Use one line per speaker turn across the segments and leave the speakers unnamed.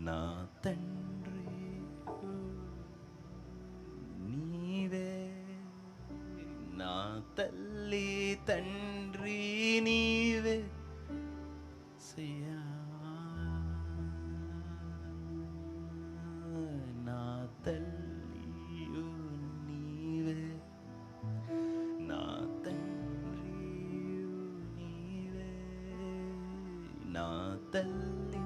నా తండ్రి నీవే, నా తల్లి తండ్రి నీవే సయ్యా. నా తల్లియు నీవే, నా తండ్రియు నీవే, నా తల్లి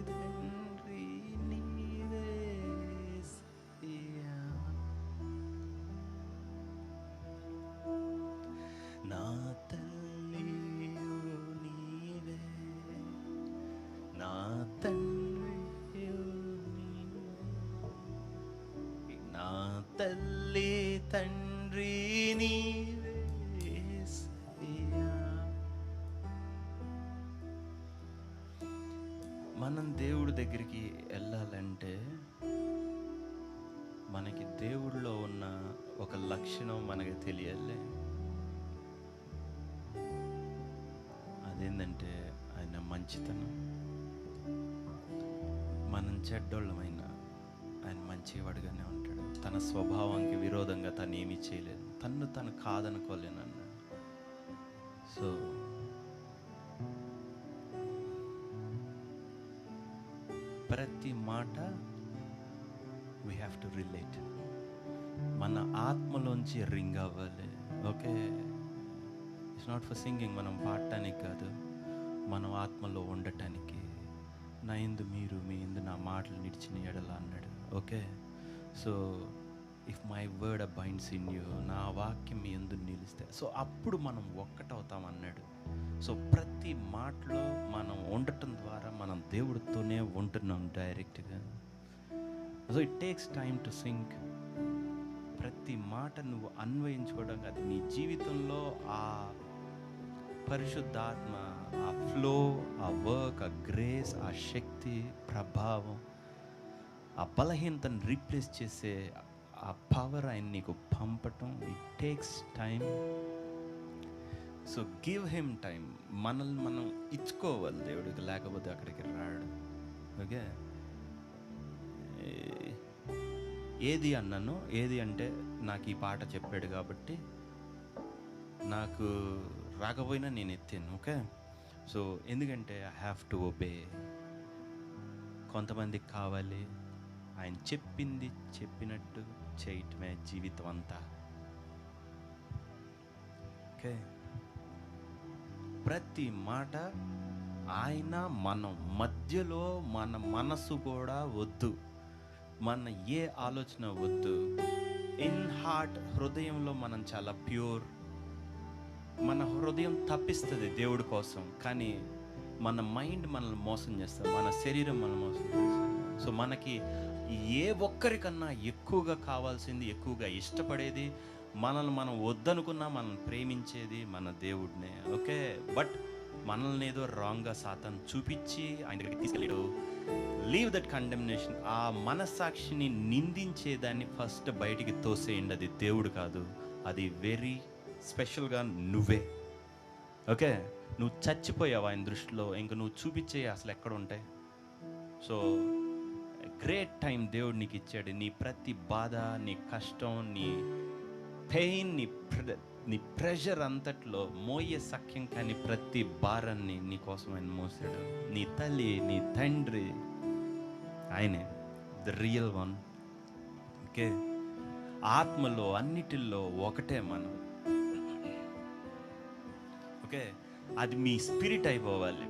తండ్రి నీవే సయ్యా. నా తల్లియు నీవే, నా తండ్రియు నీవే, నా తల్లి తండ్రి నీవే యేసయ్యా. మనం దేవుడి దగ్గరికి వెళ్ళాలంటే మనకి దేవుడిలో ఉన్న ఒక లక్షణం మనకి తెలియాలి. అదేంటంటే ఆయన మంచితనం. మనం చెడ్డోళ్ళమైన ఆయన మంచివాడుగానే ఉంటాడు. తన స్వభావానికి విరోధంగా తను ఏమీ చేయలేదు. తను కాదనుకోలేను అన్నాడు. సో ప్రతి మాట వీ హ్యావ్ టు రిలేట్. మన ఆత్మలోంచి రింగ్ అవ్వాలి. Okay, it's not for singing. మనం పాడటానికి కాదు, మనం ఆత్మలో ఉండటానికి. నా యందు మీరు, మీ యందు నా మాటలు నిడిచిన ఎడల అన్నాడు. Okay, so if my word abides in you, నా వాక్యం మీ యందు నిలిస్తే, సో అప్పుడు మనం ఒక్కటవుతాం అన్నాడు. సో ప్రతి మాటలో మనం ఉండటం ద్వారా మనం దేవుడితోనే ఉంటున్నాం డైరెక్ట్గా. So it takes time to sync. ప్రతి మాట నువ్వు అన్వయించుకోవడం, అది నీ జీవితంలో ఆ పరిశుద్ధాత్మ, ఆ ఫ్లో, ఆ వర్క్, ఆ గ్రేస్, ఆ శక్తి, ప్రభావం, ఆ బలహీనతను రీప్లేస్ చేసే ఆ పవర్ ఆయన నీకు పంపటం. It takes time. So give him time. మనల్ని మనం ఇచ్చుకోవాలి దేవుడికి, లేకపోతే అక్కడికి రాడు. ఓకే, ఏది అన్నాను, ఏది అంటే నాకు ఈ పాట చెప్పాడు కాబట్టి నాకు రాకపోయినా నేను ఎత్తాను. ఓకే, సో ఎందుకంటే ఐ హ్యావ్ టు ఒబే. కొంతమందికి కావాలి ఆయన చెప్పింది చెప్పినట్టు చేయటమే జీవితం అంతా. ఓకే, ప్రతి మాట ఆయన, మనం మధ్యలో మన మనసు కూడా వద్దు, మన ఏ ఆలోచన వద్దు. ఇన్ హార్ట్, హృదయంలో మనం చాలా ప్యూర్. మన హృదయం తప్పిస్తుంది దేవుడి కోసం, కానీ మన మైండ్ మనల్ని మోసం చేస్తుంది, మన శరీరం మనల్ని మోసం చేస్తుంది. సో మనకి ఏ ఒక్కరికన్నా ఎక్కువగా కావాల్సింది, ఎక్కువగా ఇష్టపడేది, మనల్ని మనం వద్దనుకున్నా మనల్ని ప్రేమించేది మన దేవుడినే. ఓకే, బట్ మనల్ని ఏదో రాంగ్గా సాతాను చూపించి ఆయన దగ్గరికి తీసుకెళ్ళాడు. Leave that condemnation. ఆ మనస్సాక్షిని నిందించేదాన్ని ఫస్ట్ బయటికి తోసేయండి. అది దేవుడు కాదు, అది వెరీ స్పెషల్గా నువ్వే. ఓకే, నువ్వు చచ్చిపోయావు ఆయన దృష్టిలో, ఇంక నువ్వు చూపించే అసలు ఎక్కడ ఉంటాయి. సో గ్రేట్ టైం దేవుడు నీకు ఇచ్చాడు. నీ ప్రతి బాధ, నీ కష్టం, నీ పెయిన్, నీ ప్రెషర్ అంతట్లో మోయే సఖ్యం కానీ ప్రతి భారాన్ని నీ కోసం ఆయన మోసాడు. నీ తల్లి, నీ తండ్రి ఆయనే, ద రియల్ వన్. ఓకే, ఆత్మలో అన్నిటిల్లో ఒకటే మనం. ఓకే, అది మీ స్పిరిట్ అయిపోవాలి.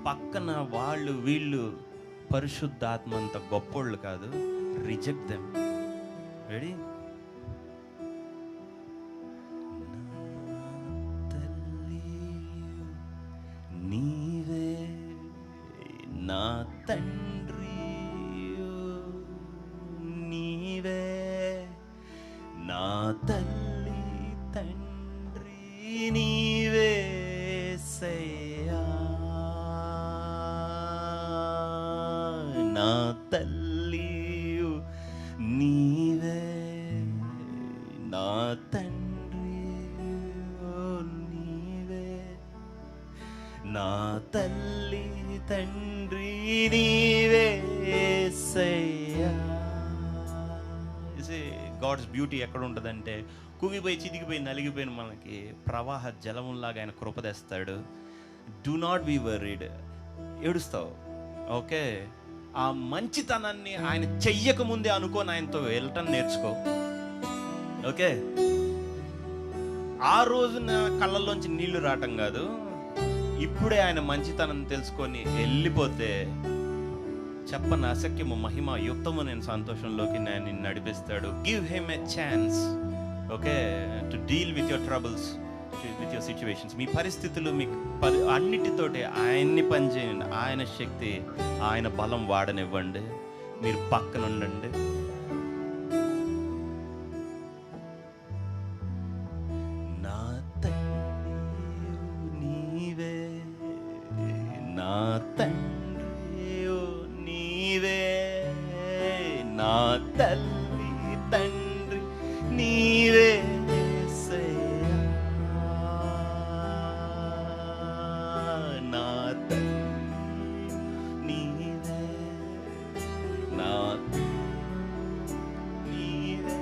పక్కన వాళ్ళు వీళ్ళు పరిశుద్ధాత్మ అంత గొప్పోళ్ళు కాదు. Reject them. రెడీ? నీవే నా తండ్రి, నీవే నా తల్లి తండ్రి, నీవే సయ్యా. నా తల్లియు నీవే, నా తండ్రి నీవే, నా తల్లి తండ్రి నీవే యేసయ్యా. గాడ్స్ బ్యూటీ ఎక్కడ ఉంటుందంటే, కుమిపోయి చితికిపోయి నలిగిపోయిన మనకి ప్రవాహ జలములాగా ఆయన కృపదేస్తాడు. Do not be worried. ఏడుస్తావు, ఓకే, ఆ మంచితనాన్ని ఆయన చెయ్యక ముందే అనుకోని ఆయనతో వెళ్ళటం నేర్చుకో. ఓకే, ఆ రోజు నా కళ్ళల్లోంచి నీళ్లు రావటం కాదు, ఇప్పుడే ఆయన మంచితనం తెలుసుకొని వెళ్ళిపోతే చెప్పని అసఖ్యము మహిమ యుక్తము నేను సంతోషంలోకి నేను నిన్ను నడిపిస్తాడు. Give him a chance, okay, to deal with your troubles, with your situations. మీ పరిస్థితులు మీకు అన్నిటితోటి ఆయన్ని పనిచేయండి. ఆయన శక్తి, ఆయన బలం వాడనివ్వండి. మీరు పక్కన ఉండండి. నా తండ్రి నీవే, నా తండ్రి నీవే, నా తల్లి తండ్రి నీవే, నా తల్లి నీవే, నా నీవే,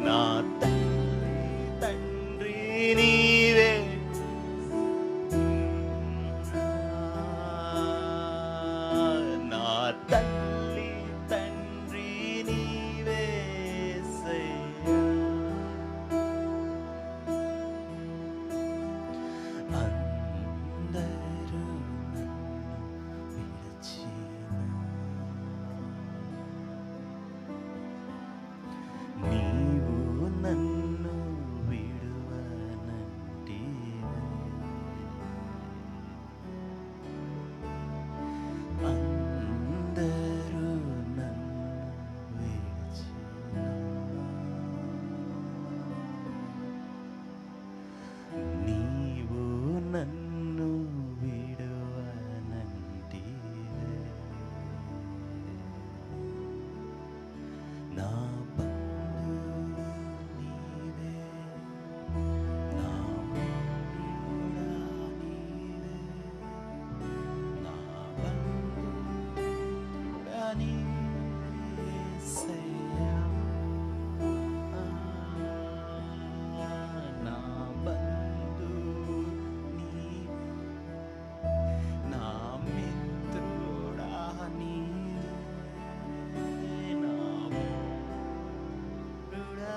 నా తల్లి తండ్రి నీవే, నా తల్లి తండ్రి నీవే యేసయ్యా. అందరూ నన్ను విడిచినా నీవు నన్ను విడువనంటివే. అందరూ నన్ను విడిచినా నీవు నన్ను విడువనంటివే. నా బంధువు నీవే, నా మిత్రుడా నీవే, నా బంధువుడా నీవే యేసయ్యా. నా బంధువు నీవే, నా మిత్రుడా నీవే, నా మిత్రుడా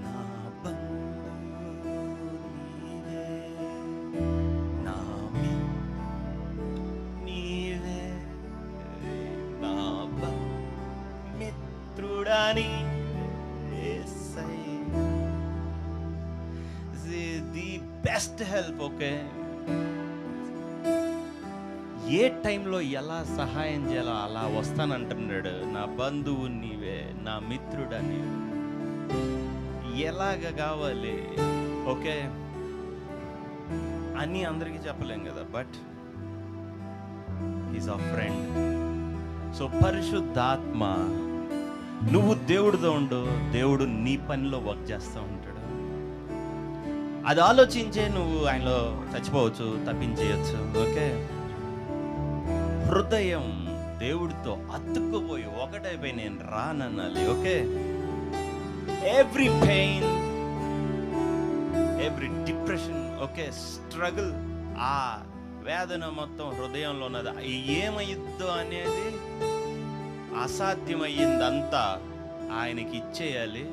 నా బంధువు నీవే, నా నీవే, నా మిత్రుడా నీవే యేసయ్యా. The best help. ఓకే, ఏ టైంలో ఎలా సహాయం చేయాలో అలా వస్తానంటున్నాడు. నా బంధువు నీవే, నా మిత్రుడా నీవే. ఎలాగ కావాలి, ఓకే అని అందరికీ చెప్పలేం కదా, but is a friend. So పరిశుద్ధాత్మ, నువ్వు దేవుడితో ఉండు, దేవుడు నీ పనిలో వర్క్ చేస్తూ ఉంటాడు. అది ఆలోచించే నువ్వు ఆయనలో చచ్చిపోవచ్చు, తప్పించేయచ్చు. ఓకే, హృదయం దేవుడితో అతుక్కుపోయి ఒకటైపోయి నేను రానన్నాలి. Okay, every pain, every depression, okay, struggle, ఆ వేదన మొత్తం హృదయంలో ఉన్నది. ఏమయ్యిద్దో అనేది అసాధ్యమయ్యిందంతా ఆయనకి ఇచ్చేయాలి.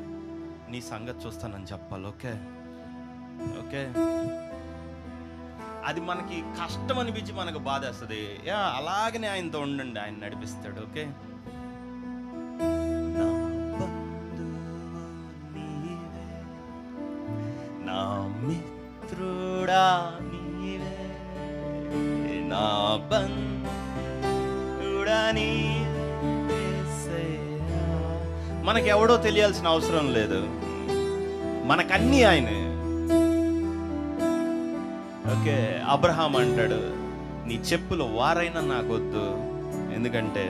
నీ సంగతి చూస్తానని చెప్పాలి. ఓకే, ఓకే, అది మనకి కష్టం అనిపించి మనకు బాధేస్తుంది. అలాగనే ఆయనతో ఉండండి, ఆయన నడిపిస్తాడు. ఓకే, నా బంధువు నీవే, నా మిత్రుడా నీవే, నా బంధుడా నీవే యేసయ్యా. మనకెవడో తెలియాల్సిన అవసరం లేదు, మనకన్నీ ఆయనే. ఓకే, అబ్రహాం అంటాడు, నీ చెప్పులు వారైనా నాకొద్దు, ఎందుకంటే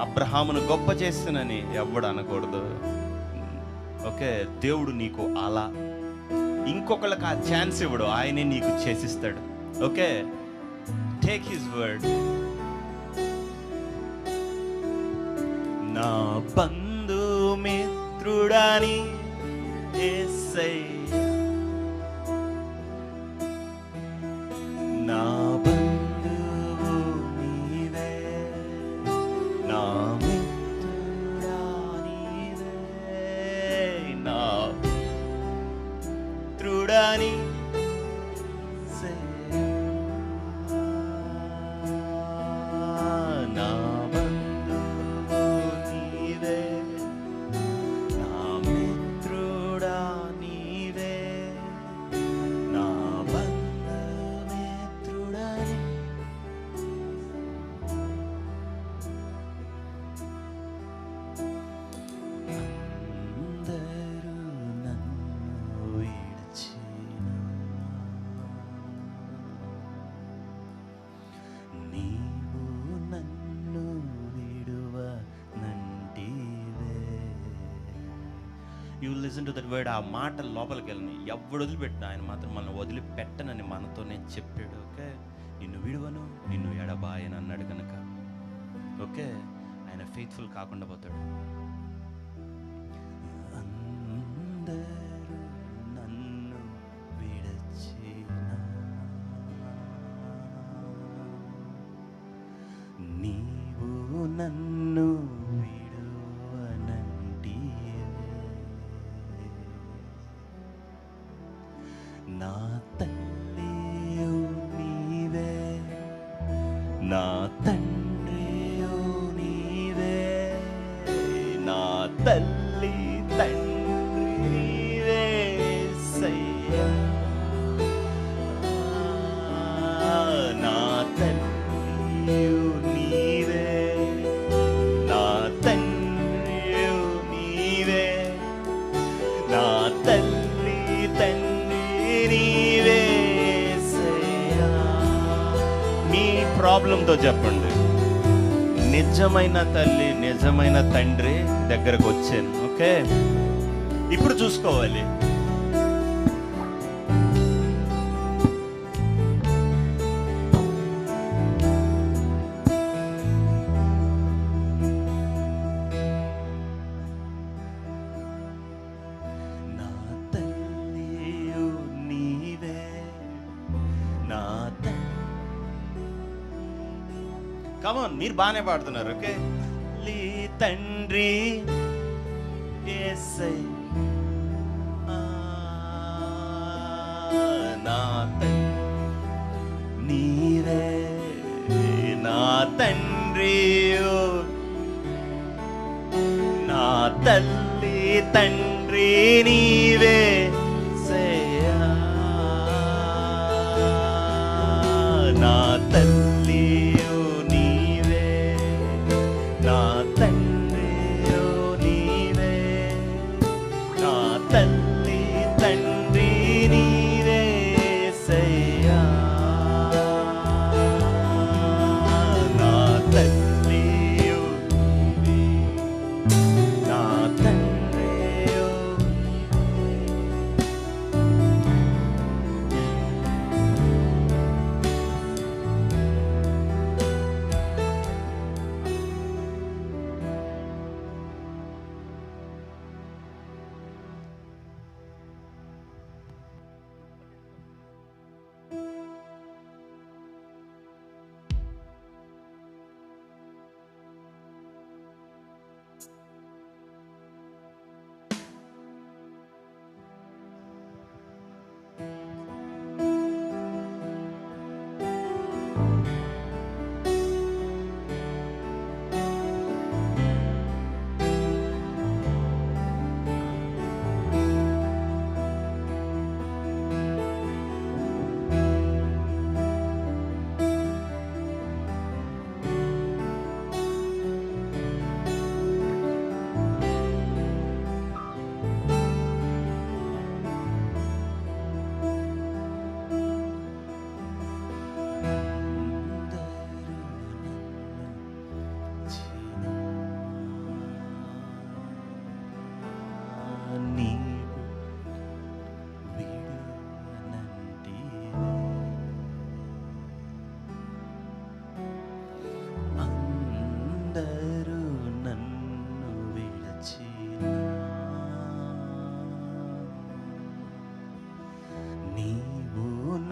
అబ్రహామును గొప్ప చేస్తునని ఎవడు అనకూడదు. ఓకే, దేవుడు నీకు అలా ఇంకొకళ్ళకి ఆ ఛాన్స్ ఇవ్వడు, ఆయనే నీకు చేసిస్తాడు. Okay, take his word. నా బంధుమిత్రుడని యేసయ్య, నా బంధువు నీవే, నా మిత్రుడా నీవే, నా మిత్రుడని నా బంధువు నీవే, నా మిత్రుడా నీవే, నా బంధుమిత్రుడని. అందరూ నన్ను విడిచినా నీవు నన్ను విడువనంటివే. You listen to that word. ఆ మాట లోపలికి వెళ్ళని ఎవడు వదిలిపెట్టిన ఆయన మాత్రం మనం వదిలిపెట్టనని మనతోనే చెప్పాడు. ఓకే, నిన్ను విడువను, నిన్ను ఎడబాయను అన్నాడు కనుక ఓకే, ఆయన ఫెయిత్ఫుల్ కాకుండా పోతాడు. అందరూ నన్ను విడచినా నీవు నన్ను విడువనంటివే, నా తల్లియు నీవే, నా తండ్రియు నీవే, నా తల్లి తండ్రి నీవే యేసయ్యా, నా తల్లియు నీవే, నా తండ్రియు నీవే, నా తల్లి తండ్రి నీవే యేసయ్యా. మీ ప్రాబ్లంతో చెప్పండి, నిజమైన తల్లి నిజమైన తండ్రి దగ్గరకు వచ్చాను. ఓకే, ఇప్పుడు చూసుకోవాలి. నా తల్లియు నీవే, నా కమాన్, మీరు బాగానే పాడుతున్నారు. ఓకే, లీ తండ్రి యేసయ్య, నా నీవే, నా తండ్రి, నా తల్లి తండ్రి నీవే యేసయ్యా, నా తల్లి నా తండ్రియో నీవే, నా తల్లి తండ్రి నీవే యేసయ్యా, నా తల్లియో నీవే, నా తండ్రియో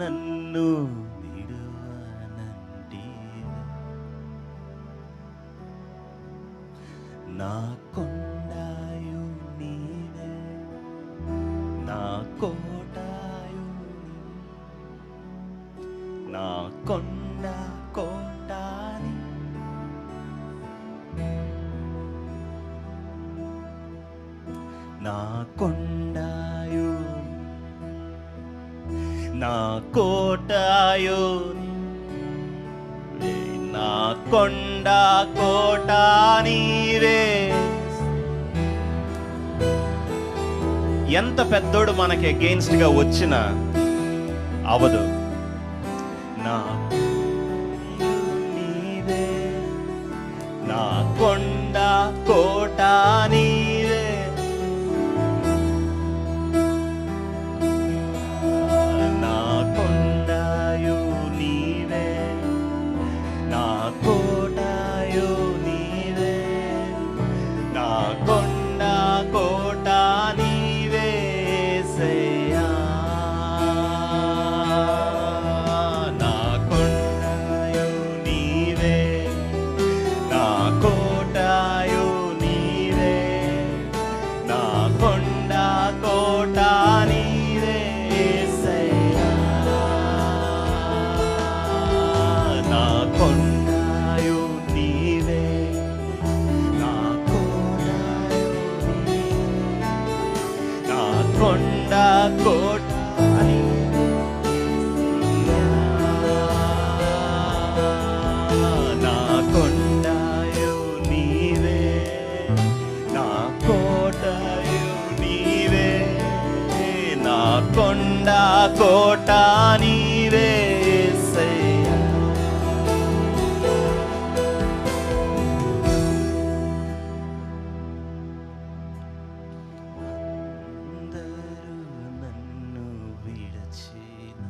నన్ను విడువనంటి, నా కొండాయు నీవే, నా కోటాయు నా కొండ కోటాని, నా కొండాయు నా కోటాయు, నా కొండ కోట నీవే. ఎంత పెద్దోడు మనకి అగెయిన్స్ట్ గా వచ్చినా అవదు. నా నీవే, నా కొండ కోట నీవే, నా కొండయు నీవే, నా కోటయు నీవే, నా కొండ కోట నీవే యేసయ్యా. నా కొండయు నీవే, నా కోటయు నీవే, నా కొండ కోట నీవే యేసయ్యా. నా కొండయు నీవే, నా కోటయు నీవే, నా కొండ కోట నీవే, నా కొండయు నీవే, నా కోటయు నీవే, నా కొండ కోట నీవే యేసయ్యా. అందరూ నన్ను విడచినా,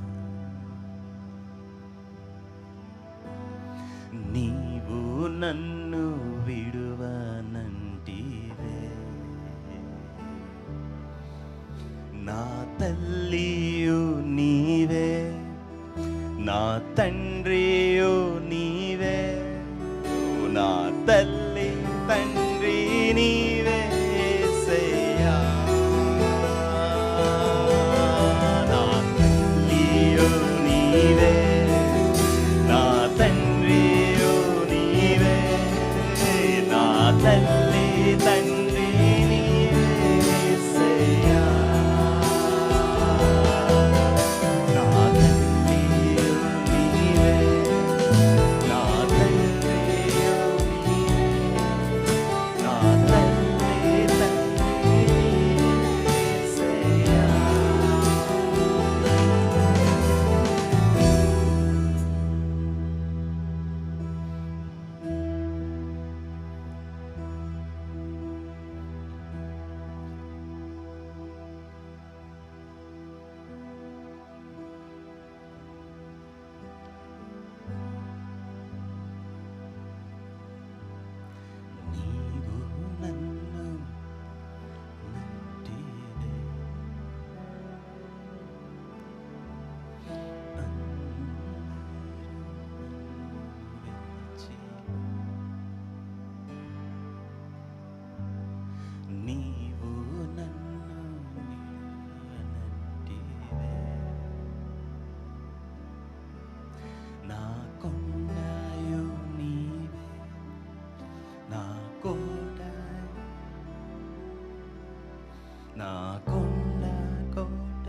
నీవు నన్ను విడువనంటివే, నా తల్లియు నీవే, నా తండ్రియు నీవే, నా తల్లి తండ్రి నీవే యేసయ్యా. నా తల్లియు నీవే, నా తండ్రియు నీవే, నా తల్లి తండ్రి నీవే యేసయ్యా. నా తల్లియు నీవే, నా తండ్రియు నీవే, నా తల్లి తండ్రి నీవే యేసయ్యా. నీవు నన్ను నంటివే, నీవు నన్ను విడువనంటివే, నా కొండయు నీవే, నా కోట, నా కొండ కోట,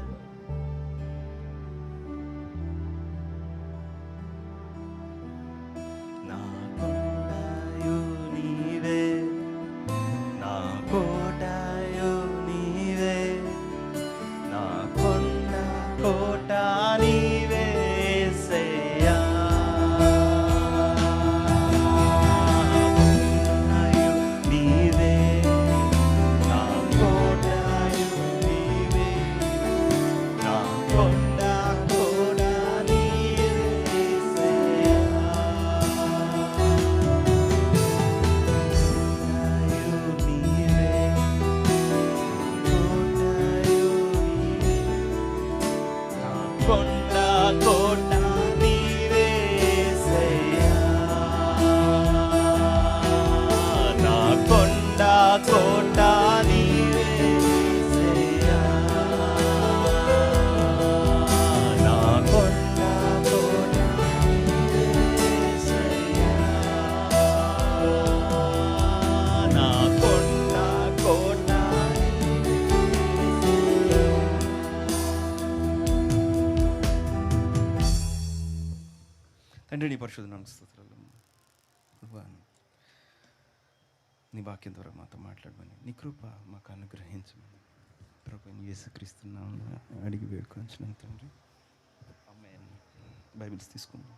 నా కొండయు నీవే, నా కోటయు నీవే, నా కొండ కోట నీవే యేసయ్యా. కొండయు నీవే, నా కోటయు నీవే, నా కొండ కోట నీవే యేసయ్యా. కొండ తండ్రి, నీ పరిశుద్ధ నామమునకు స్తోత్రాలు. ప్రభువా, నీ వాక్యం ద్వారా మాతో మాట్లాడమని, నీ కృప మాకు అనుగ్రహించమని ప్రభువైన యేసుక్రీస్తు నామమున అడిగి వేడుకొంచున్నాను తండ్రి. ఆమేన్. బైబిల్స్ తీసుకుందాం.